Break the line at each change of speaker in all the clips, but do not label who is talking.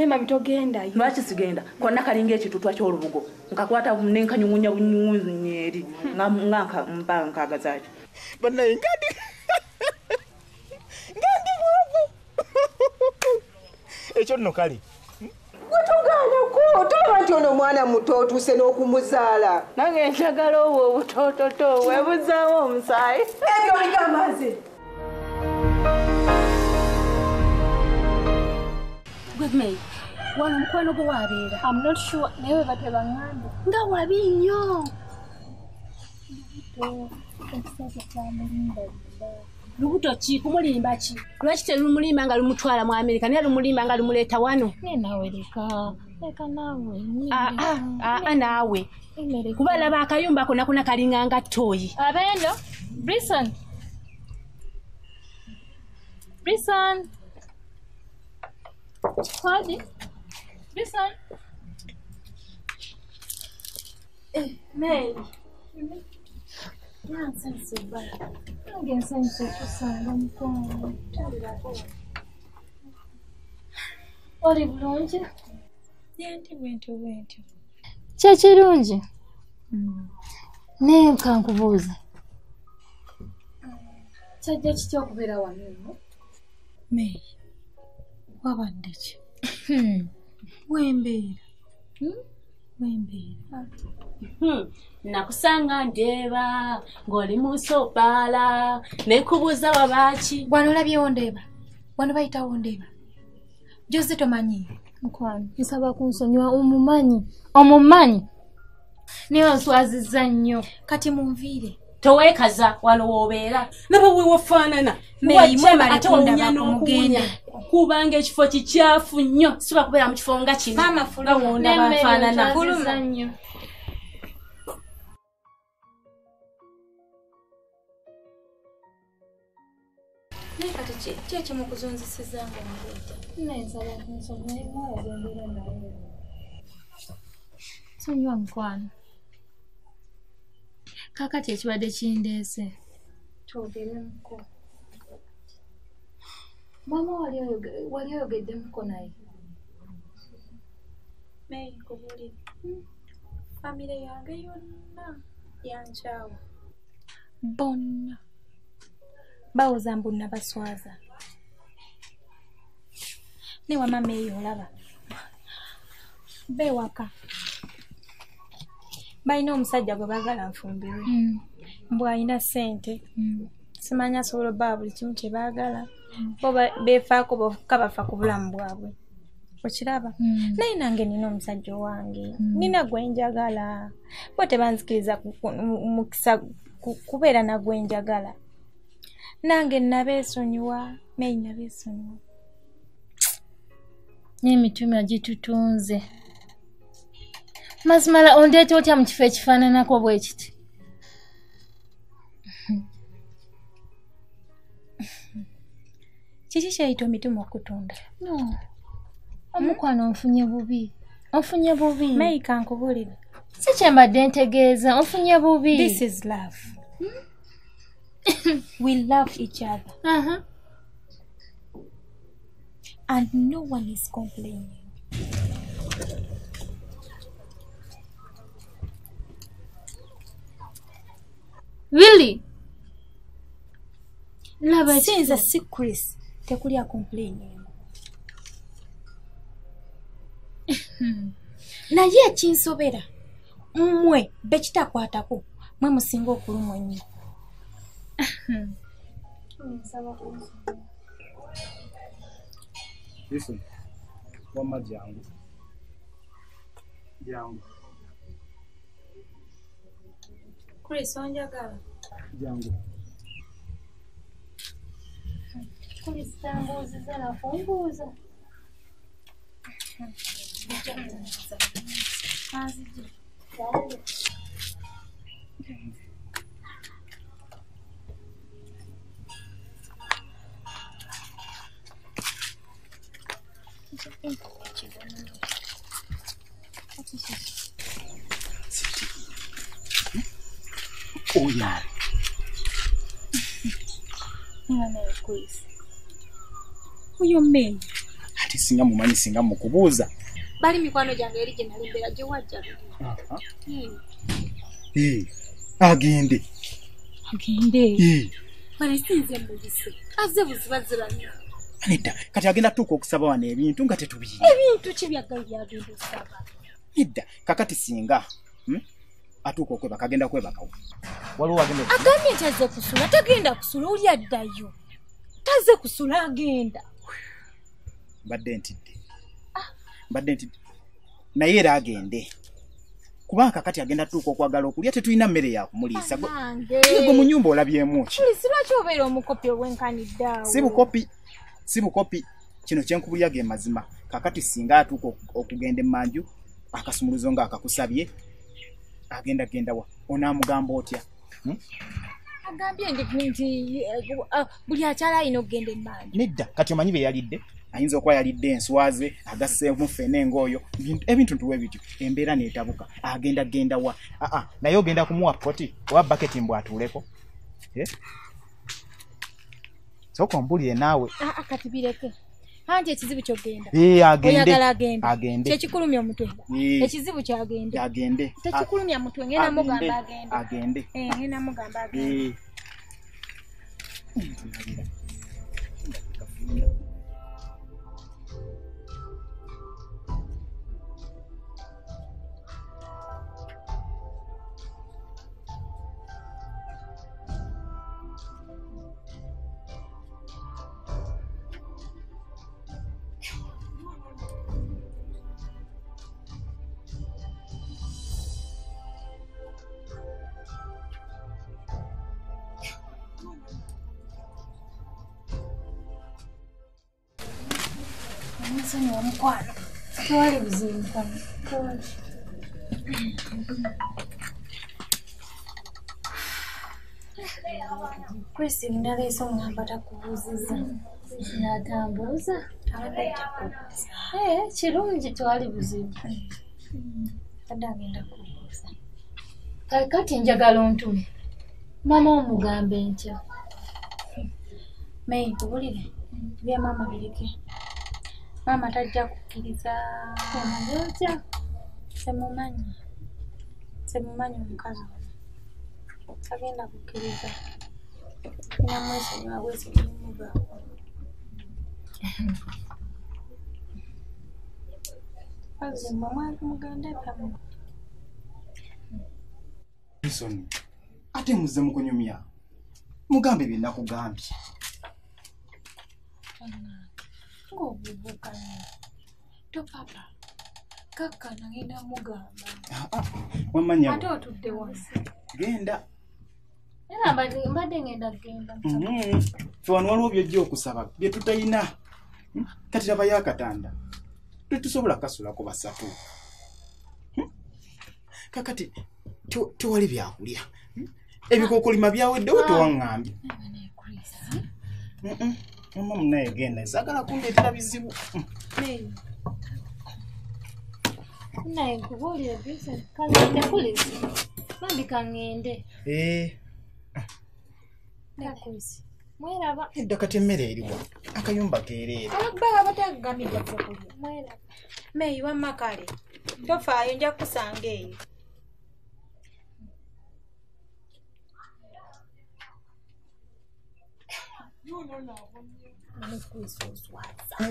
Nema bitogenda.
Lwaki sigenda? Konna kalinga ekitutwa ky'olubugo. Nkakwata nenkanyungunya bunyungu nyeri. Nganka mpanka agazaaki.
Bana ngadi. Ngadi mwavu. Ekyo nno kali.
Wetugana ko tolwati ono mwana muto otuse n'okumuzaala.
Nange njagala obwo obutoototo webuzaawo omusaayi.
Ebyo bigamaze.
Good mate. Wano mukwano gwo wabeera. I'm not sure naye bateba ng'ambe. Nga wabi nnyo. Lubuto ki kumulimba ki? Lwaki terumulimba nga lumutwala mu Amerika naye lumulimba nga lumuleeta wano?
Nawe leka nawe.
Naawe. Kuba laba akayumba konna kalinga nga ttooyi.
Abeno, Brison. Hadi. Brison.
Mary.
Oli bulungi?
Bwentyo.
Kyekirungi? Naye kankubuuza.
Kyajja kitya okubeera wano?
May. Wabadde ki? Wembeera.
Nakusanga ndeeba ng'oli mu sopaala nekubuuza wabaki.
Wano olabyewo ndeeba. Wano bayitawo ndeeba. Jose tomanyi.
Mukwano, nsaba kunsonyiwa omumanyi. Naye onswazizza nnyo.
Kati munviire.
Toweekaza wano w'obeera.
Nabo bwe wafaanana.
Meyi mwemale kundaba kumugende.
Kubanga ekifo kikyafu nnyo. Siba kubeera mu kifo nga kino.
Maama fuluma.
Bafaanana.
Fuluma nnyo.
Naye kati ki ekimukuzunzisizza nga omuleeta?
Nsaba kunsonyiwa emwala zembeera naye. Sonyiwa mukwano. Kaakati ekibadde kindeese. Twogeremuko. Maama wali oyogeddemuko naye?
Meyi nkubulire. Famire yange yonna yankyawa. Bonna. Bawuza mbu nabaswaza. Ne wa mama eyo olaba. Bewaka. Balina omusajja gwe baagala nfumbirwe. Mbu alina ssente. Simanya asobola obbaa buli kimu kye baagala. Bo beefaako bokka bafa ku bulamu bwabwe. Okiraba? Naye nange nina omusajja owange. Nina gwe njagala. Bo tebanzikiriza mukisa kubeera na gwe njagala. Nange nabeesonyiwa. Meyi nabeesonyiwa.
N'emitima gitutunze. Mazimala ondeeta otya mu kifo ekifaananako bwe kiti?
Kiki kyayita omitima okutunda?
No. Omukwano onfunye bubi.
Meyi kankubulire.
Si kye mbadde ntegeeza, onfunye bubi.
This is love. We love each other. And no one is complaining.
Really? Laba
since a secret tekulya complaining. Naye ekinsobera mmwe bekitakwatako mwe musinga okulumwa ennyo.
Listen. Wama jangu.
Chris onjagala.
Jangu.
Chris tambuuziza na kumbuuza.
Oh yeah.
Mwana Chris. Uyo May.
kati singa mumanyi singa mukubuuza
bali mikwano gyange eri gye nali mbeera gye wajja
agende
bale sinze mbulise azze buzibaze banya
nedda kati agenda tuuka okusaba wano ebintu nga tetubiina
ebintu ki byagala byagenda okusaba
nedda kakati singa atuuka okwebaka agenda kwebakawo waliwo agenda
agambye nti azze kusula tagenda kusula oli addayo tazze kusula agenda
mbadde ntidde naye era agende kubanga kakati agenda tuuka okwagala okulya tetulina mmere yakumuliisa gwe mu nyumba olabyemu ki
lwaki obeera omukopi obwenkaniddeawo
si bukopi kino kyenkubulya ge mazima kakati singa atuuka okugenda emanju akasumuluzo nga akakusabye agenda wa onaamugamba otya
agambye nti buli akyala alina okugenda emanju
nedda kati omanyi be yalidde ayinza okuba yalidde enswaze agasseemu ffene ng'oyo ebintu ntuwe bityo embeera neetabuka agenda wa naye ogenda kumuwa poti oba baketi mbw atuuleko sooka ombulire naawe
kati bireke anti ekizibu kyogenda
oyagala agende
kyekikulumya omutwe ekizibu kyagende tekikulumya mutwe ngenda mugamba agende ngenda mugamba agende Sani wa mkwano twali buzibu mkwano Chris ndaleese omwamba takubuuziza
Natambuuza
abadde
kirungi twali buzibu
adde agenda kubuuza
kati njagala ontume mama omugambe ntya
May kubulire bya mama bireke mama tajja kukkiriza
omuyonja
semumanyi omukazi agenda kukkiriza namwesonyiwa bwesigirimuga azimba mwaki mugende pyamu
Wilson ate muzze mukunyumya mugambe bye nakugambye
ngobubuka to papa kaka nagenda mugamba
wamanya
ate otudde wansi
genda
era mbadde ngenda kugenda
fe wano waliwo byojja okusaba bye tutayina kati labayo akatanda tetusobola kasulako basatu kakati tewali byakulya ebikokolima byaweddewo tewaŋŋambye mama munaye genda nsagala kundeetera bizibu
naye nkubuulire bise kangende kuliza bambi kangende nakuisi mweraba
edda kati emmere eriwa akayumba keereere
abagbaga batagambidde kulya mweraba May wamma kale tofaayo nja kusanga eyo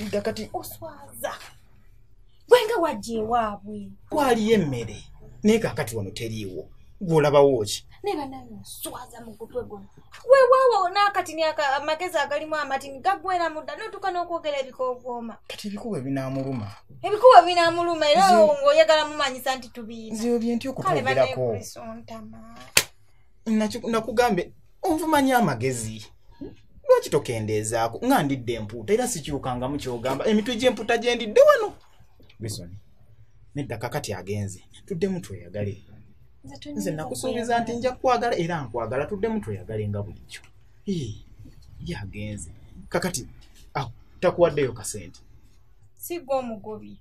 edda kati
oswaza gwenga wajja ewaabwe
waliyo emmere naye kakati wano teriiwo gw'olabawo ki
ne banaye oswaza mu gutwe guno weewaawo n'akatini amagezi agalimu amatini gaggwera mudda n'otuuka n'okwogera ebikoovooma
kati ebikuba binamuluma
era ng'oyagala mumanyisa nti tubiina
nzibyo ntya okutwogerako nakugambe onvumanya amagezi lwaki tokendeezaako nga ndidde empuuta era sikyukangamu kyogamba emitwe gy'empuuta gye ndidde wano Wilson nedda kakati agenze tuddemu tweyagale nze nakusuubiza nti nja kukwagala era nkwagala tuddemu tweyagale nga bulijjo yagenze kakati takuwaddeyo kasente
si gwe omugobi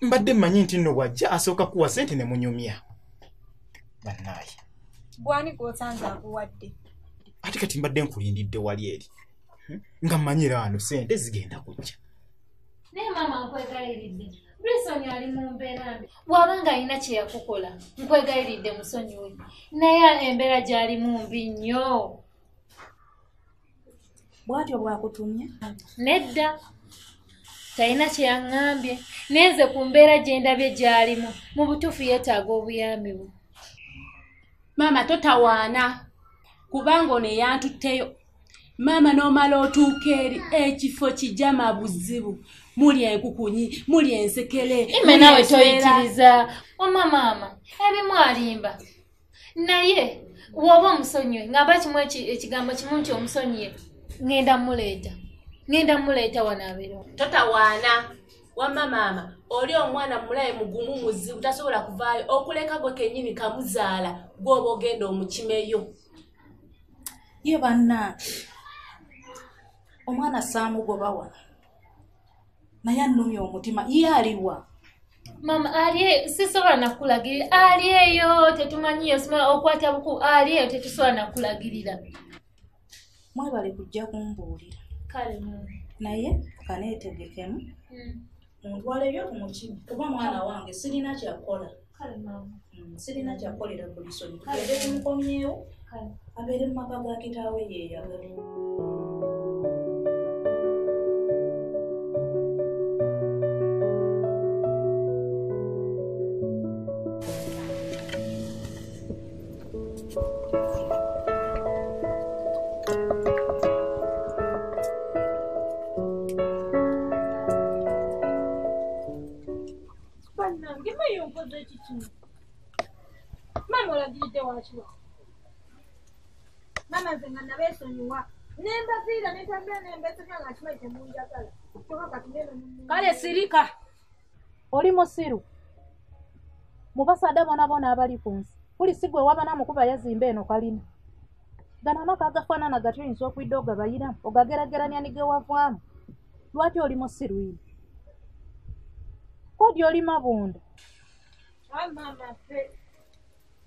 mbadde mmanyi nti nno bwajja asooka kuwa sente ne munyumya bannaaye
gwani gw'osanze akuwadde
ate kati mbadde nkulindidde wali eri nga mmanyira wano sente zigenda kujja
mama nkwegayiridde. Brisoni ali mu mbeera mbi. Bw'abanga alina kye yakukola, nkwegayiridde musonyiwe. Naye embeera gy'alimu mbi nnyo.
Bw'atyo bwakutumye?
Nedda. Talina kye yaŋŋambye. Nenze ku mbeera gye ndabye gy'alimu. Mu butuufu yeetaaga obuyambi bwe.
Maama totawaana kubanga ono eyantutteyo. Maama n'omala otuuka eri ekifo kijama buzibu. Muli enkukunyi, muli ensekere.
Ime nawe toyikiriza. Wama maama, ebimu alimba. Naye, woba omusonyiwe, ngamba kimu ekigambo kimu nti omusonyiye, ngenda muleeta wanaabiro.
Totawaana. Wama maama, oli omwana mulaye mugumu muzibu tasobola kuvaayo okuleka gwe kennyini kamuzaala gw'oba ogenda omukimeyo.
Ye banna omwana saamugobawa naye annumya omutima ye aliwa?
Mama ali sisobola nakulagirira. Ali eyo tetumanyiyo sima okwata buku. Ali eyo tetusobola nakulagirira.
Mwebale kujja kumbuulira.
Kale mama.
Naye kaneetegekemu. Ntwaleyo ku mukimu kuba mwana wange sirina kyakola.
Kale mama.
Sirina kyakolera Brisoni. Tugende tumukomyewo.
Kale.
Abeere mu maka ga kitaawe yeeyagala.
Mama olagiride wakiwa. Mama nze nga nabeesonyiwa. Nembaziira netambula nembeseka nga kimanyi temunjagala. Kyokka kati neno
Kale sirika. Oli musiru. Mubasada bona abali ku nsi. Kuli sigwe waba namukuba yazimba eno kalina. Gana amaka agafaanana gatyo oyinza okwidde ogabayiramu ogagerageranya nige wavaamu. Lwaki oli musiru yini? Kodi oli mabunda.
mama fe.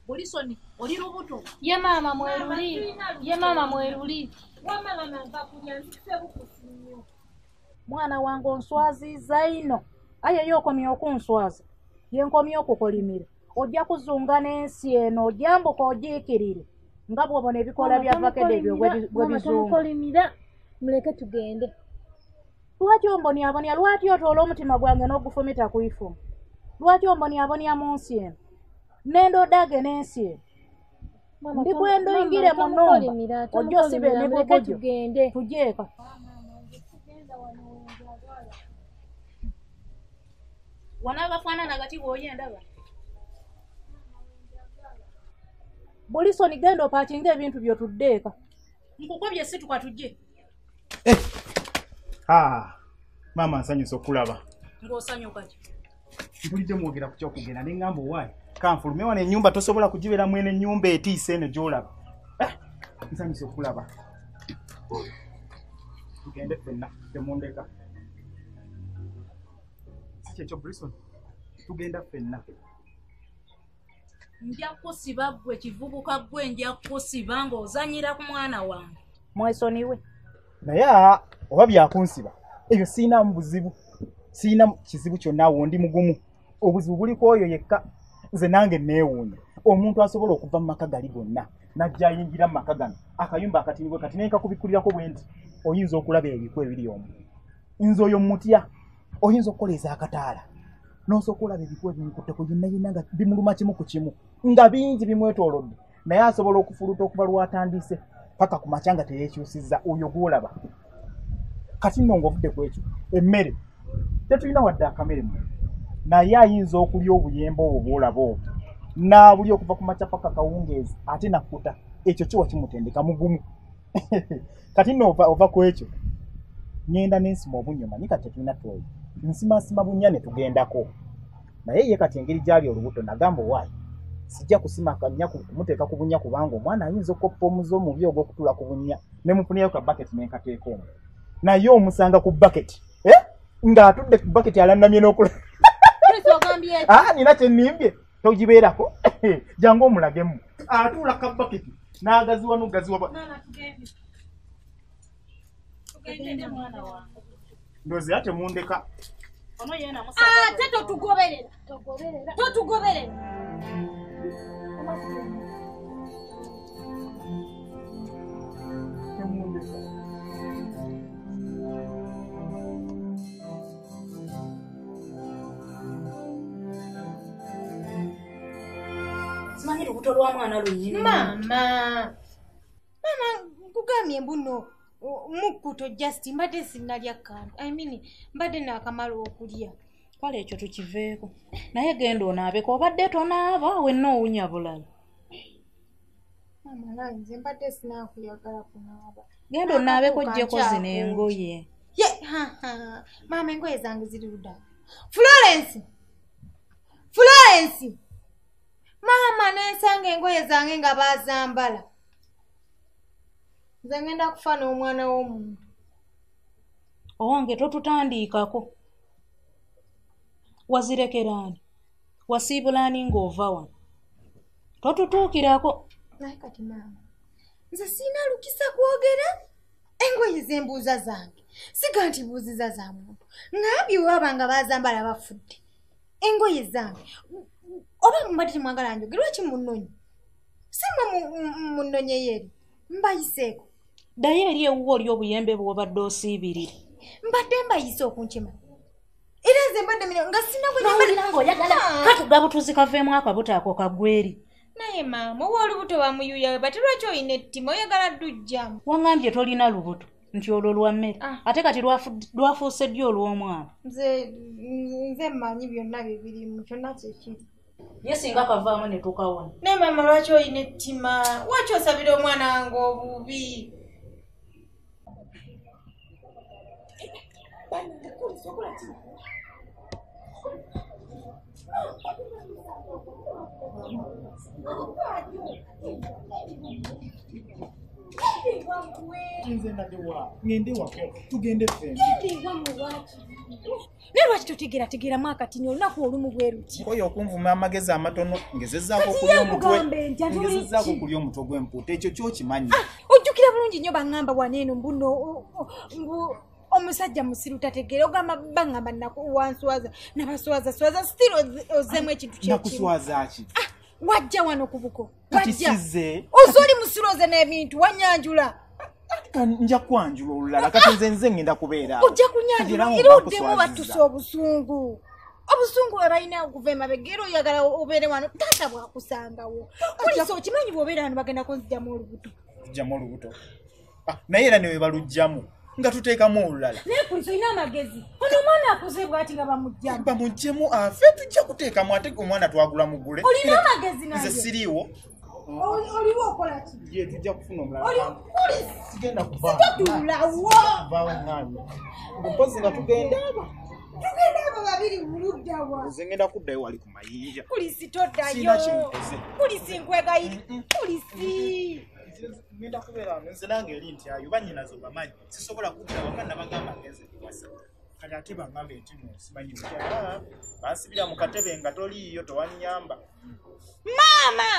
Brisoni, oli lubuto.
Ye mama mweruli. Ye mama mweruli.
Wamala nanga kulya nsife bukusinyo.
Mwana wange onswaziza ino. Aye yokomye okunswaza. Ye nkomye okukolimira. Ojja kuzunga n'ensi eno ojambuka ogiikirire. Nga bw'obona ebikola bya vakede byo gwe bizunga.
Muleke tugende.
Lwaki ombonyabonya lwaki otoola omutima gwange n'ogufumita ku ifumu? Lwaki ombonyabonya mu nsi eno? Nendo dage n'ensi eno. Ndi kwenda oyingire mu nnumba ojja osiba emigogo gyo. Tugyeka. Wanagafaanana gati bw'oyendaba. Brisoni genda opaakinga ebintu byo tuddeeka. Nkukobye situka tujje.
Mama nsanyusa okulaba.
Ng'osanyuka ki?
Mpulidde mwogera ku kyokugenda ne ngamba owaayi. Kanfulume wano ennyumba tosobola kugibera mwene ennyumba etiise eno gy'olaba. Nsanyusa okulaba. Tugende ffenna temundeka. Si kyekyo Brisoni. Tugenda ffenna.
Nja kusiba gwe kivubuka gwe nja kusiba ng'ozanyira ku mwana wange. Mwesoniwe.
Naye oba byakunsiba. Ebyo siinamu buzibu. Siina kizibu kyonna awo ndi mugumu. Obuzibu buli ku oyo yekka. Nze nange neewuunya. Omuntu asobola okuva mu maka gali gonna n'ajja ayingira mu maka gano. Akayumba akatinibwe kati nenka kubikkulirako bwe nti oyinza okulaba ebikwe ebiri omwo. Nze oyo mutya. Oyinza okukoleza akataala. N'osooka okulaba ebikwe ebimikutte ku yinna nga bimuluma kimu ku kimu. Nga bingi bimwetoolodde. Naye asobola okufuluta okuva lw'atandise paka ku makya nga teyeekyusizza oyo gw'olaba. Kati nno ng'ovudde ku ekyo emmere tetulina wadde akamere mu naye ayinza okulya obuyembe obwo bw'olaba obwo n'abuli okuva ku makya paka kawungeezi ate nakkuta ekyo kiwa kimutendeka mugumu. Kati nno ova ku ekyo ngenda n'ensima obunyuma naye kati tetulina twoyo nsimasima bunnya ne tugendako naye ye kati engeri gyali olubuto nagamba owaayi sijja kusima kannya kumuteeka ku bunnya kubanga omwana ayinza okukoppa omuze omubi ogw'okutula ku bunnya ne mufuneyo ka baketi n'enkateeka omwo naye omusanga ku baketi ng'atudde ku baketi alannamye n'okula. Nina kye nnimbye togibeerako jangu omulagemu atuula ka baketi n'agaziwa n'ogaziwa. Ndowooza era temundeka
ono yena
ate totugoberera totugoberera
simanyi lubuto lwa mwana lunyini
mama nkugambye mbuno mukkuto just mbadde sinnalya kantu mbadde naakamala okulya
kale ekyo tukiveeko naye genda onaabeko obadde tonaaba wenna owunya bulala
mama lanze mbadde sinaakuyagala kunaaba
genda onaabeko gyeko zino engoye
mama engoye zange ziri luda Florence mama nensanga engoye zange nga bazambala nze ngenda kufa n'omwana w'omuntu
owange totutandiikako wazirekeraani wasiibulaani ng'ova wano totutuukirako
naye kati maama nze siina lukisa kwogera engoye z'embuuza zange siga nti buuziza za muntu ngambye waba nga bazambala bafudde engoye zange oba mubadde temwagala njogere lwaki munnonyi simwe munnonye yeri mbayiseeko
ddayo eri ewuwo oli obuyembe bw'obadde osiibirira
mbadde mbayise okunkima era nze mbadde nga sinna
oyagala katuga butuzi kaveemu akabuto ako kaggweri
naye maama owa olubuto bamuyuya we bati lwaki olina ettima oyagala ddujjamu
waŋŋambye tolina lubuto nti olwo lwa mmere ate kati lwafuuse ddi olw'omwana
nze mmanyi byonna bibirimu kyonna kyekiri
ye singa kavaamu ne tukawona
naye maama lwaki olina ettima lwaki osabira omwana wange obubi naye lwaki totegeerategeeramu akatini olunaku olumu bwe luti
oyo okunvuma amagezi amatono ngezezzaako okulya omutwe gw'empuuta ekyo kyokimanyi
ojjukira bulungi nnyo baŋŋamba waneeno mbuno omusajja musiru tategeera ogamba baŋŋamba nakuwanswaza nabaswazaswaza still ozzeemu ekintu
nakuswaza ki
wajja wano ku buko
wajja
ozooli musiru oze n'ebintu wanyanjula
nja kwanjula olulala kati nze ngenda kubeera
ojja kunyanjula era oddemu batusa obusungu bwe balina okuva emabega era oyagala obeere wano taata bwakusangawo kulisa okimanyi bw'obeera wano bagendako nzijjamu olubuto
naye era newe balugjamu nga tuteekamu olulala
naye kulisa olina amagezi ono omwana akuze bwati nga
bamuggyemu afe tujja kuteekamu ate omwana twagula mugule
olina amagezi
nze siriiwo
oliwo okola ki
ye tujja kufuna omulala sigenda
kuvaawo
mpozi nga tugenda
abo babiri buluddawa
nze ngenda kuddayo wali ku mayinja
kulisi toddayo
siina kinkoze
kulisi nkwegayiri kulisi
ngenda kubeera wano nze nange eri nti ayo bannyinazo bamanyi sisobola kudda waka nabagamba ngeze kuwasa kati ate baŋŋamba enti no simanyi mutya bansibira mu katebe nga toliiyo tewanyamba
mama